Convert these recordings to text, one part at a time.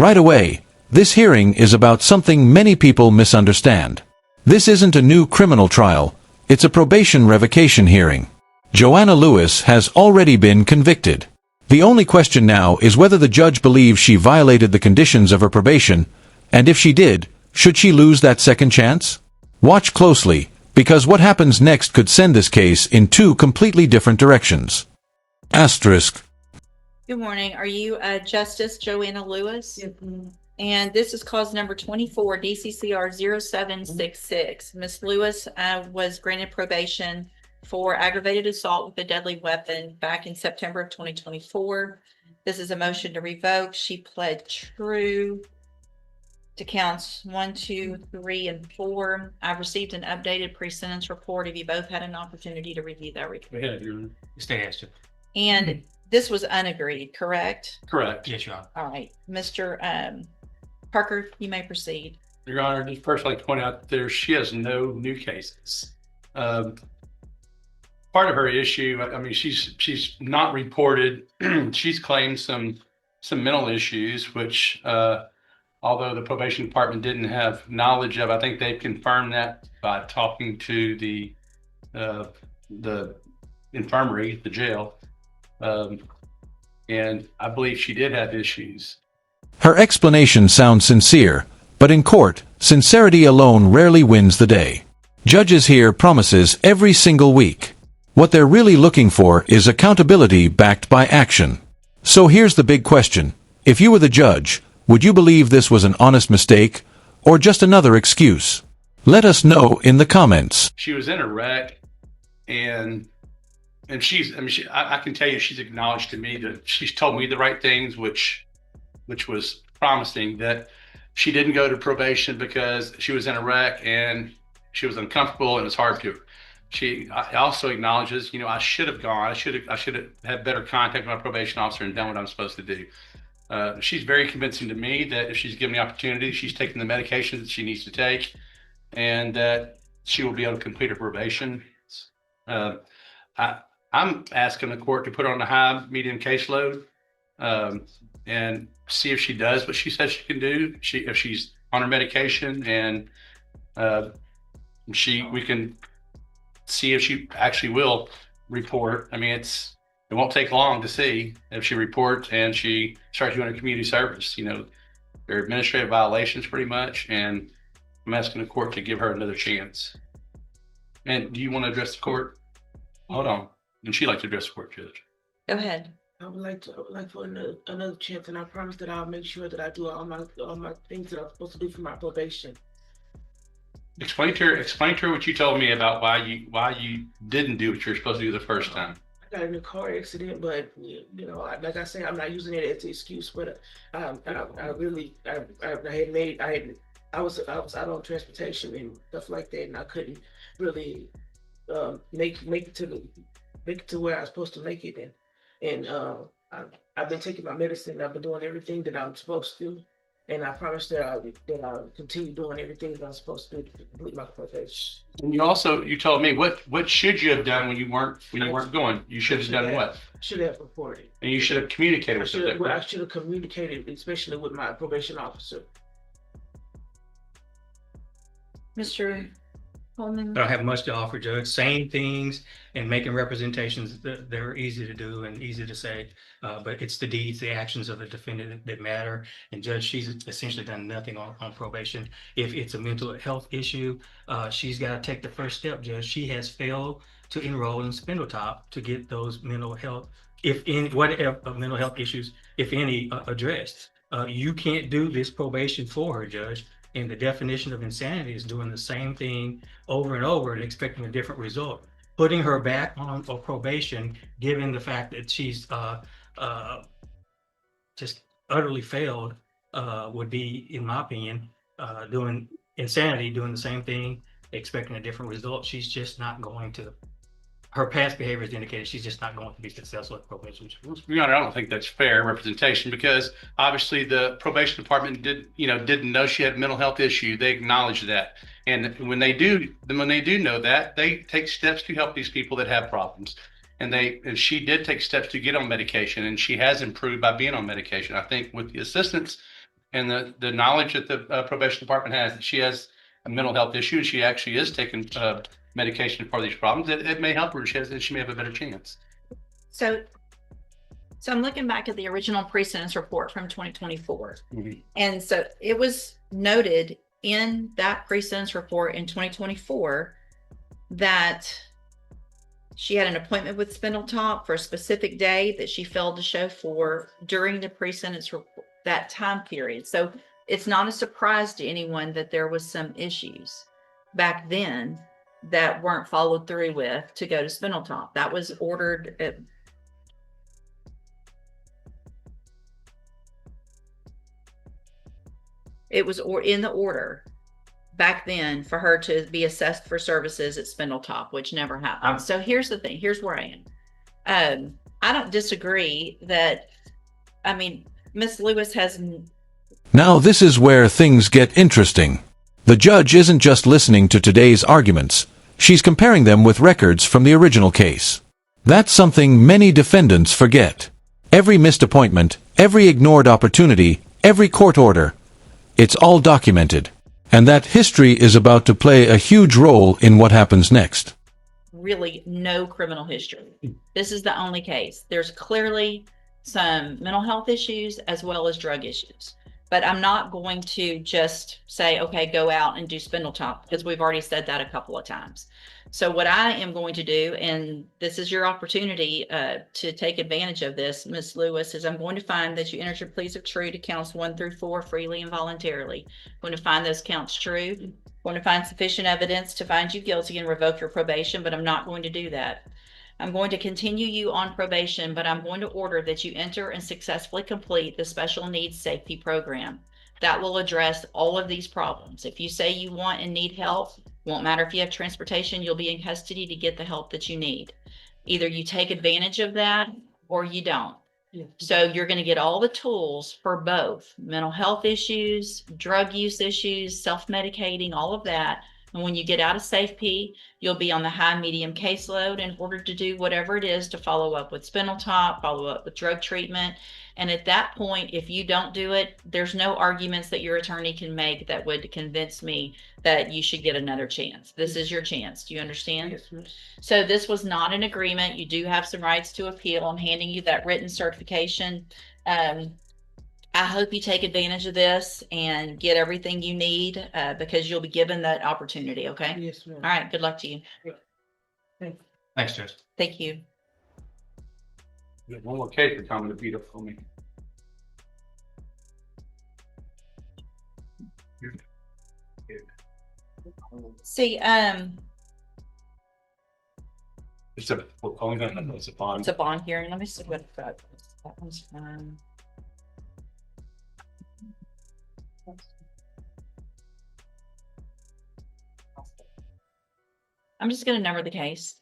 Right away, this hearing is about something many people misunderstand. This isn't a new criminal trial, it's a probation revocation hearing. Joanna Lewis has already been convicted. The only question now is whether the judge believes she violated the conditions of her probation, and if she did, should she lose that second chance? Watch closely, because what happens next could send this case in two completely different directions. Asterisk. Good morning. Are you Justice Joanna Lewis? Yes, And this is cause number 24, DCCR 0766. Ms. Lewis was granted probation for aggravated assault with a deadly weapon back in September of 2024. This is a motion to revoke. She pled true to counts 1, 2, 3, and 4. I've received an updated pre-sentence report. Have you both had an opportunity to review that report? We have your stay asked you. And this was unagreed, correct? Correct. Yes, Your Honor. All right, Mr. Parker, you may proceed. Your Honor, just first like to point out she has no new cases. Part of her issue, I mean, she's not reported. She's claimed some mental issues, which although the probation department didn't have knowledge of, I think they've confirmed that by talking to the infirmary, the jail. And I believe she did have issues. Her explanation sounds sincere, but in court, sincerity alone rarely wins the day. Judges hear promises every single week. What they're really looking for is accountability backed by action. So here's the big question. If you were the judge, would you believe this was an honest mistake, or just another excuse? Let us know in the comments. She was in a wreck, and I can tell you she's acknowledged to me that she's told me the right things, which was promising, that she didn't go to probation because she was in a wreck and she was uncomfortable and it's hard to her. She also acknowledges, I should have gone. I should have had better contact with my probation officer and done what I'm supposed to do. She's very convincing to me that if she's given the opportunity, she's taking the medications that she needs to take, and that she will be able to complete her probation. I'm asking the court to put her on a high medium caseload and see if she does what she says she can do. If she's on her medication, and we can see if she actually will report. I mean, it won't take long to see if she reports and she starts doing a community service. They're administrative violations pretty much, and I'm asking the court to give her another chance. And do you want to address the court? Hold on. And she'd like to address the court, Judge. Go ahead. I would like for another chance, and I promise that I'll make sure that I do all my things that I'm supposed to do for my probation. Explain to her what you told me about why you didn't do what you're supposed to do the first time. I got in a car accident, but like I say, I'm not using it as an excuse. But I was out on transportation and stuff like that, and I couldn't really make it to where I was supposed to make it. And I've been taking my medicine. I've been doing everything that I'm supposed to. And I promise that I'll continue doing everything that I'm supposed to do to complete my probation. And you told me what should you have done when you weren't going? You should have done what? Should have reported. And you should have communicated with them. I should have communicated, especially with my probation officer. Mr. Coleman. I don't have much to offer, Judge. Same things and making representations that they're easy to do and easy to say, but it's the deeds, the actions of the defendant that matter. And Judge, she's essentially done nothing on probation. If it's a mental health issue, she's got to take the first step, Judge. She has failed to enroll in Spindletop to get those mental health, mental health issues, if any, addressed. You can't do this probation for her, Judge. And the definition of insanity is doing the same thing over and over and expecting a different result. Putting her back on probation, given the fact that she's just utterly failed, would be, in my opinion, doing insanity, doing the same thing, expecting a different result. She's just not going to. Her past behavior has indicated she's just not going to be successful at probation. Your Honor, I don't think that's fair representation, because obviously the probation department didn't know she had a mental health issue. They acknowledged that, and when they do know that, they take steps to help these people that have problems. And she did take steps to get on medication, and she has improved by being on medication. I think with the assistance and the knowledge that the probation department has, that she has a mental health issue, she actually is taking medication for these problems, it may help her. She may have a better chance. So I'm looking back at the original precedence report from 2024. Mhm. And so it was noted in that precedence report in 2024 that she had an appointment with Spindletop for a specific day that she failed to show for during the precedence report, that time period. So it's not a surprise to anyone that there was some issues back then that weren't followed through with to go to Spindletop. That was ordered at, it was in the order back then for her to be assessed for services at Spindletop, which never happened. So here's the thing. Here's where I am. I don't disagree that, I mean, Miss Lewis has. Now this is where things get interesting. The judge isn't just listening to today's arguments. She's comparing them with records from the original case. That's something many defendants forget. Every missed appointment, every ignored opportunity, every court order, it's all documented. And that history is about to play a huge role in what happens next. Really no criminal history. This is the only case. There's clearly some mental health issues as well as drug issues. But I'm not going to just say, okay, go out and do Spindletop, because we've already said that a couple of times. So what I am going to do, and this is your opportunity to take advantage of this, Ms. Lewis, is I'm going to find that you entered your pleas of true to counts 1 through 4 freely and voluntarily. I'm going to find those counts true. I'm going to find sufficient evidence to find you guilty and revoke your probation, but I'm not going to do that. I'm going to continue you on probation, but I'm going to order that you enter and successfully complete the special needs safety program. That will address all of these problems. If you say you want and need help, won't matter if you have transportation, you'll be in custody to get the help that you need. Either you take advantage of that or you don't. So you're going to get all the tools for both mental health issues, drug use issues, self-medicating, all of that. And when you get out of SafeP, you'll be on the high medium caseload in order to do whatever it is to follow up with Spindletop, follow up with drug treatment. And at that point, if you don't do it, there's no arguments that your attorney can make that would convince me that you should get another chance. This is your chance. Do you understand? Yes, ma'am. So this was not an agreement. You do have some rights to appeal. I'm handing you that written certification. I hope you take advantage of this and get everything you need because you'll be given that opportunity. Okay. Yes, ma'am. All right. Good luck to you. Thanks, Judge. Thank you. You got one more case for coming to beat up for me. See, It's a, only thing, it's a bond. it's a bond hearing. Let me see what that one's. I'm just going to number the case.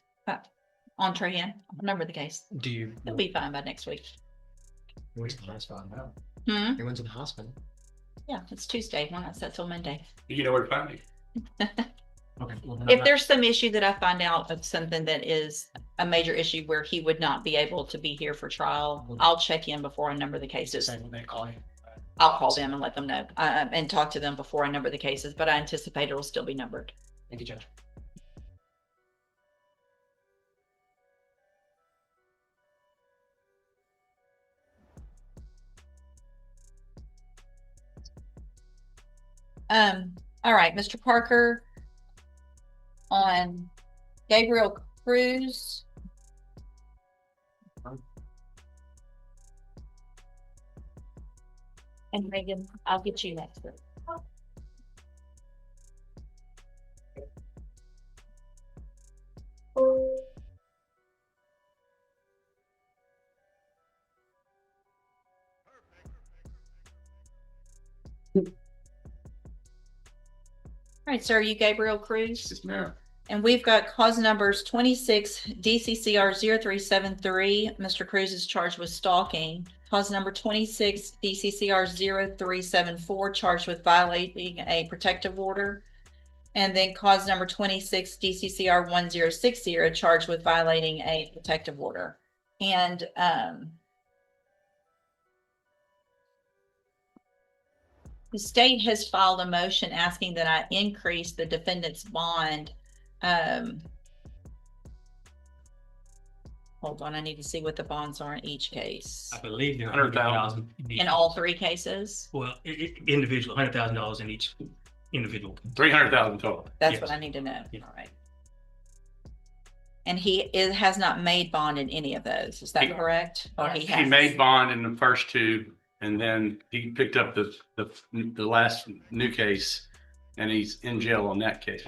On Trahan, I'll number the case. Do you? It'll be fine by next week. He went to the hospital now. Hmm? He went to the hospital. Yeah, it's Tuesday. We're not set till Monday. You know where to find me. Okay. Well, then If I'm there's some issue that I find out of something that is a major issue where he would not be able to be here for trial, I'll check in before I number the not cases. saying when they call you. I'll call them and let them know and talk to them before I number the cases, but I anticipate it'll still be numbered. Thank you, Judge. All right, Mr. Parker, on Gabriel Cruz. And Megan, I'll get you next. All right, sir, are you Gabriel Cruz? Yes, ma'am. And we've got cause numbers 26 DCCR 0373. Mr. Cruz is charged with stalking. Cause number 26 DCCR 0374, charged with violating a protective order. And then cause number 26 DCCR 1060, charged with violating a protective order. And The state has filed a motion asking that I increase the defendant's bond. Hold on, I need to see what the bonds are in each case. I believe they're $100,000 $100,000 In all three cases? Well, individual, $100,000 in each individual. 300,000 total. That's Yes. what I need to know. Yeah. All right. And has not made bond in any of those. Is that He- correct? Or he He has? made bond in the first two, and then he picked up the last new case, and he's in jail on that case.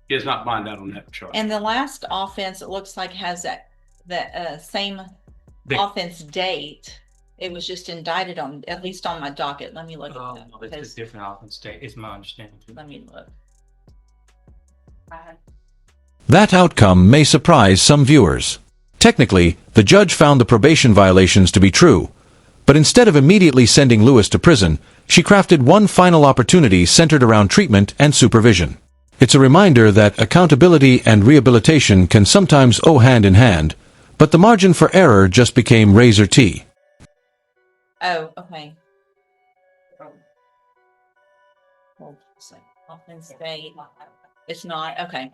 He has not bonded out on that charge. And the last offense, it looks like has that same The- offense date. It was just indicted on, at least on my docket. Let me look Oh, at that. no, it's because- a different offense state, it's my understanding. Let me look. That outcome may surprise some viewers. Technically, the judge found the probation violations to be true, but instead of immediately sending Lewis to prison, she crafted one final opportunity centered around treatment and supervision. It's a reminder that accountability and rehabilitation can sometimes go hand in hand, but the margin for error just became razor T. Oh, okay. Hold on a second. Offense date. It's not, okay.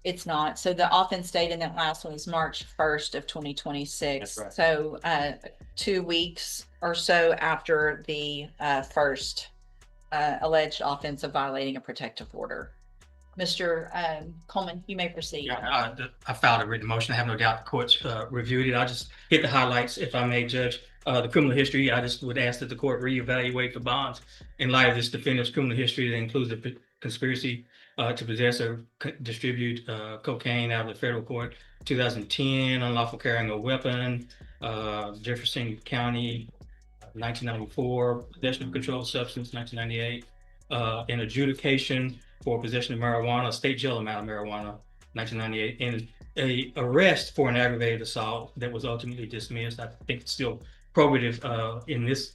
It's not. So the offense date in that last one is March 1st of 2026. That's right. So 2 weeks or so after the first alleged offense of violating a protective order. Mr. Coleman, you may proceed. Yeah, I filed a written motion. I have no doubt the court's reviewed it. I'll just hit the highlights if I may, Judge. The criminal history, I just would ask that the court reevaluate the bonds in light of this defendant's criminal history that includes a conspiracy to possess or distribute cocaine out of the federal court, 2010, unlawful carrying a weapon, Jefferson County, 1994, possession of controlled substance, 1998, an adjudication for possession of marijuana, state jail amount of marijuana, 1998, and a arrest for an aggravated assault that was ultimately dismissed. I think it's still probative in this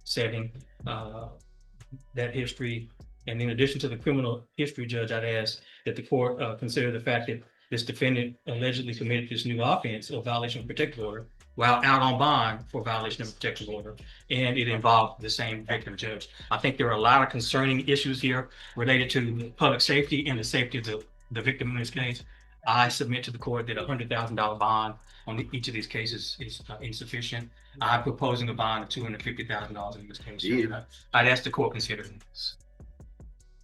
setting, that history. And in addition to the criminal history, Judge, I'd ask that the court consider the fact that this defendant allegedly committed this new offense of violation of protective order while out on bond for violation of protective order, and it involved the same victim, Judge. I think there are a lot of concerning issues here related to public safety and the safety of the victim in this case. I submit to the court that $100,000 bond on each of these cases is insufficient. I'm proposing a bond of $250,000 in this case. Yeah. I'd ask the court consider this.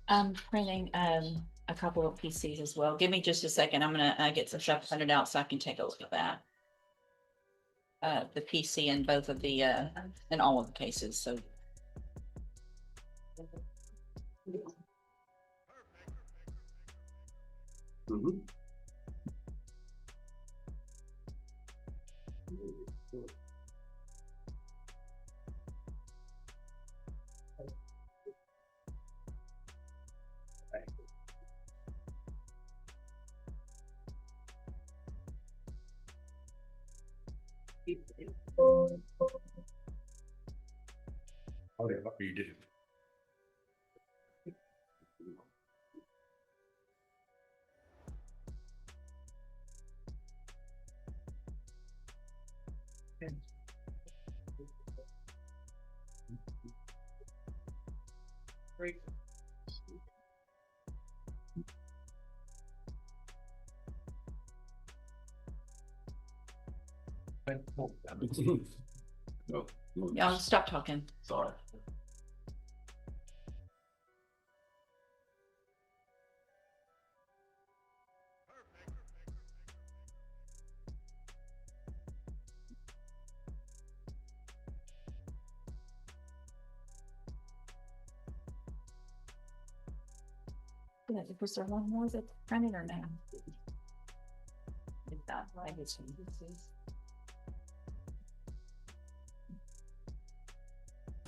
I'm printing a couple of PCs as well. Give me just a second. I'm gonna get some stuff printed out so I can take a look at that. The PC in both of the in all of the cases. So Mhm. Whatever you do. No, no, y'all stop talking. sorry. Was there one more that printed or now? If not, I guess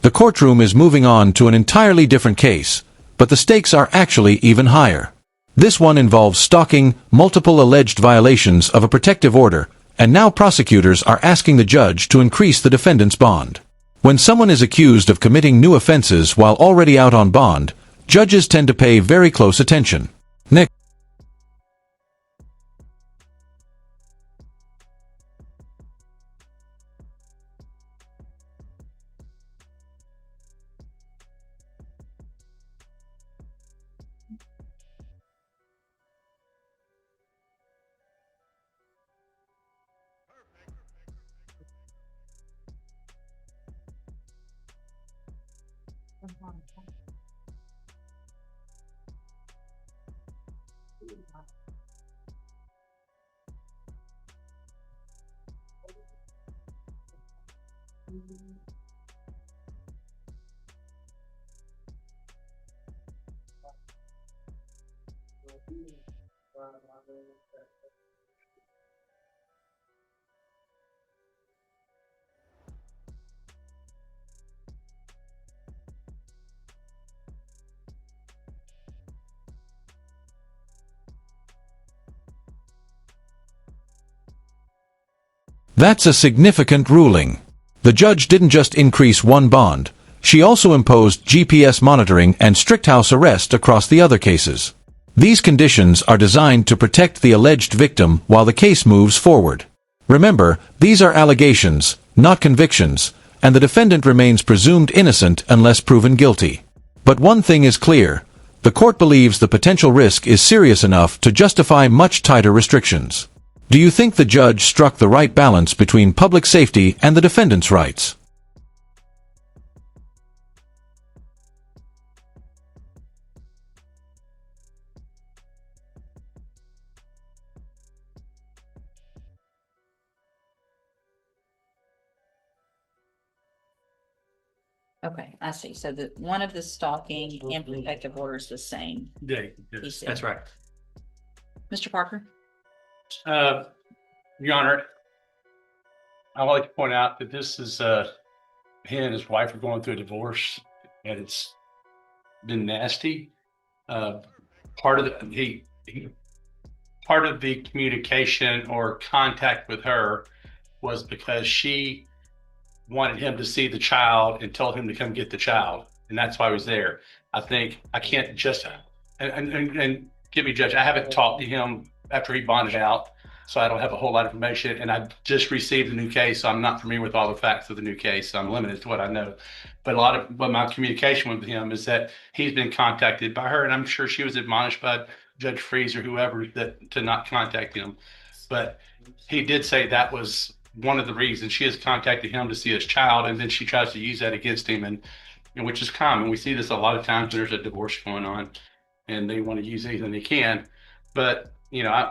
The courtroom is moving on to an entirely different case, but the stakes are actually even higher. This one involves stalking, multiple alleged violations of a protective order, and now prosecutors are asking the judge to increase the defendant's bond. When someone is accused of committing new offenses while already out on bond, judges tend to pay very close attention. Next. That's a significant ruling. The judge didn't just increase one bond, she also imposed GPS monitoring and strict house arrest across the other cases. These conditions are designed to protect the alleged victim while the case moves forward. Remember, these are allegations, not convictions, and the defendant remains presumed innocent unless proven guilty. But one thing is clear, the court believes the potential risk is serious enough to justify much tighter restrictions. Do you think the judge struck the right balance between public safety and the defendant's rights? Okay, I see. So the one of the stalking and protective orders is the same. Yeah, He said. That's right. Mr. Parker? Your Honor, I would like to point out that this is, he and his wife are going through a divorce, and it's been nasty. Part of part of the communication or contact with her was because she wanted him to see the child and told him to come get the child, and that's why I was there. I think I can't just and give me, Judge, I haven't talked to him after he bonded out, so I don't have a whole lot of information, and I just received a new case, so I'm not familiar with all the facts of the new case, so I'm limited to what I know. But my communication with him is that he's been contacted by her, and I'm sure she was admonished by Judge Freeze or whoever that to not contact him. But he did say that was one of the reasons she has contacted him to see his child, and then she tries to use that against him, and which is common. We see this a lot of times when there's a divorce going on, and they want to use anything they can. But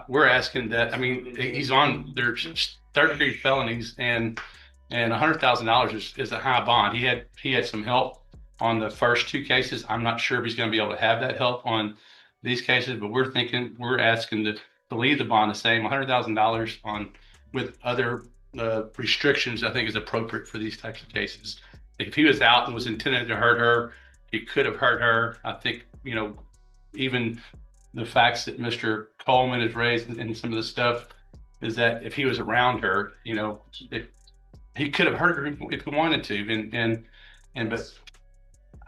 we're asking that. I mean, he's on there's third-degree felonies, and $100,000 is a high bond. He had some help on the first two cases. I'm not sure if he's going to be able to have that help on these cases, but we're asking to leave the bond the same, $100,000 on with other restrictions. I think is appropriate for these types of cases. If he was out and was intended to hurt her, he could have hurt her. I think even the facts that Mr. Coleman has raised and some of the stuff is that if he was around her, he could have hurt her if he wanted to. But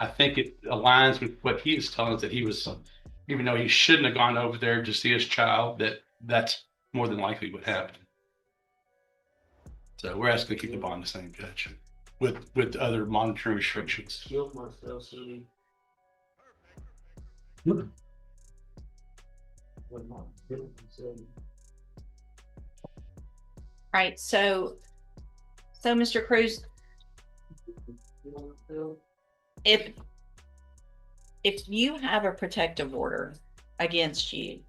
I think it aligns with what he is telling us, that he was, even though he shouldn't have gone over there to see his child, that's more than likely what happened. So we're asking to keep the bond the same, Judge, with other monitoring restrictions. Killed myself, silly. Right, so Mr. Cruz, if you have a protective order against you,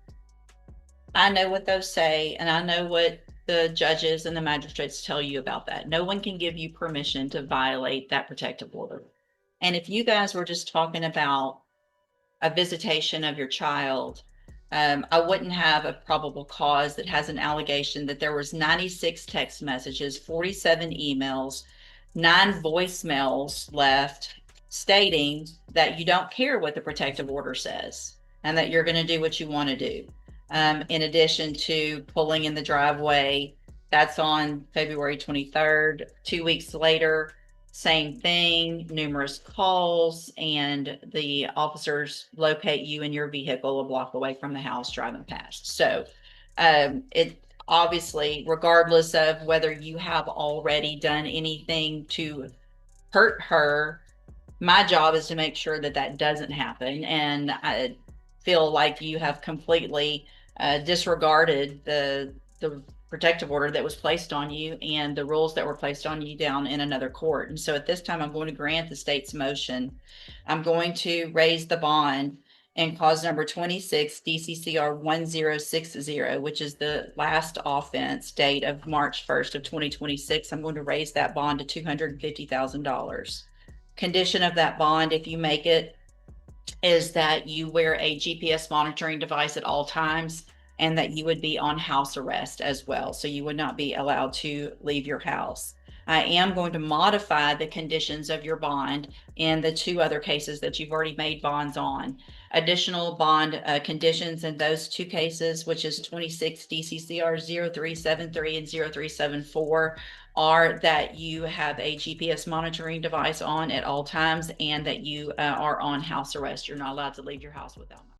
I know what those say, and I know what the judges and the magistrates tell you about that. No one can give you permission to violate that protective order. And if you guys were just talking about a visitation of your child, I wouldn't have a probable cause that has an allegation that there was 96 text messages, 47 emails, 9 voicemails left stating that you don't care what the protective order says and that you're going to do what you want to do. In addition to pulling in the driveway, that's on February 23rd. 2 weeks later, same thing, numerous calls, and the officers locate you in your vehicle a block away from the house driving past. So it obviously, regardless of whether you have already done anything to hurt her, my job is to make sure that that doesn't happen. And I feel like you have completely disregarded the protective order that was placed on you and the rules that were placed on you down in another court. And so at this time, I'm going to grant the state's motion. I'm going to raise the bond in cause number 26, DCCR 1060, which is the last offense date of March 1st of 2026. I'm going to raise that bond to $250,000. Condition of that bond, if you make it, is that you wear a GPS monitoring device at all times and that you would be on house arrest as well. So you would not be allowed to leave your house. I am going to modify the conditions of your bond in the 2 other cases that you've already made bonds on. Additional bond conditions in those 2 cases, which is 26 DCCR 0373 and 0374, are that you have a GPS monitoring device on at all times and that you are on house arrest. You're not allowed to leave your house without